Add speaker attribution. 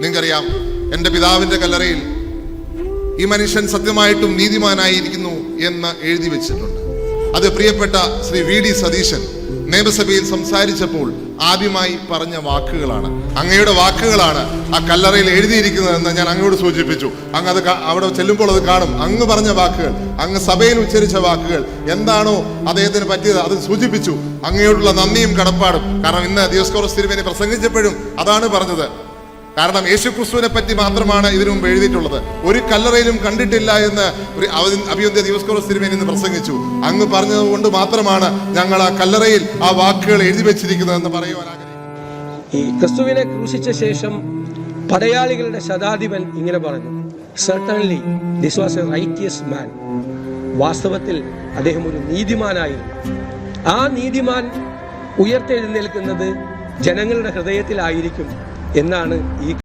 Speaker 1: നിങ്ങൾക്കറിയാം, എൻ്റെ പിതാവിൻ്റെ കല്ലറയിൽ ഈ മനുഷ്യൻ സത്യമായിട്ടും നീതിമാനായിരിക്കുന്നു എന്ന് എഴുതി വെച്ചിട്ടുണ്ട്. അത് പ്രിയപ്പെട്ട ശ്രീ വി.ഡി. സതീശൻ നിയമസഭയിൽ സംസാരിച്ചപ്പോൾ ആദ്യമായി പറഞ്ഞ വാക്കുകളാണ്. അങ്ങയുടെ വാക്കുകളാണ് ആ കല്ലറയിൽ എഴുതിയിരിക്കുന്നതെന്ന് ഞാൻ അങ്ങോട് സൂചിപ്പിച്ചു. അങ്ങ് അത് അവിടെ ചെല്ലുമ്പോൾ അത് കാണും. അങ്ങ് പറഞ്ഞ വാക്കുകൾ, അങ്ങ് സഭയിൽ ഉച്ചരിച്ച വാക്കുകൾ എന്താണോ അദ്ദേഹത്തിന് പറ്റിയത് അത് സൂചിപ്പിച്ചു. അങ്ങയോടുള്ള നന്ദിയും കടപ്പാടും. കാരണം ഇന്ന് ദിയോസ്കോറോസ് തിരുമേനി പ്രസംഗിച്ചപ്പോഴും അതാണ് പറഞ്ഞത്. കാരണം യേശുക്രിസ്തുവിനെ പറ്റി മാത്രമാണ് ഇതിനു മുമ്പ് എഴുതിയിട്ടുള്ളത്. ഒരു കല്ലറയിലും കണ്ടിട്ടില്ല എന്ന് അഭിവന്ദ്യ ദിയോസ്കോറോസ് തിരുമേനി ഇന്ന് പ്രസംഗിച്ചു. അങ്ങ് പറഞ്ഞത് കൊണ്ട് മാത്രമാണ് ഞങ്ങൾ ആ കല്ലറയിൽ ആ വാക്കുകൾ എഴുതി വെച്ചിരിക്കുന്നതെന്ന് പറയുവാൻ ആഗ്രഹിക്കുന്നു.
Speaker 2: ഈ ക്രിസ്തുവിനെ ക്രൂശിച്ച ശേഷം പടയാളികളുടെ ശതാധിപൻ ഇങ്ങനെ പറഞ്ഞു, certainly this was a righteous man. വാസ്തവത്തിൽ അദ്ദേഹം ഒരു നീതിമാനായിരുന്നു. ആ നീതിമാൻ ഉയർത്തെഴുന്നേൽക്കുന്നത് ജനങ്ങളുടെ ഹൃദയത്തിലായിരിക്കും എന്നാണ് ഈ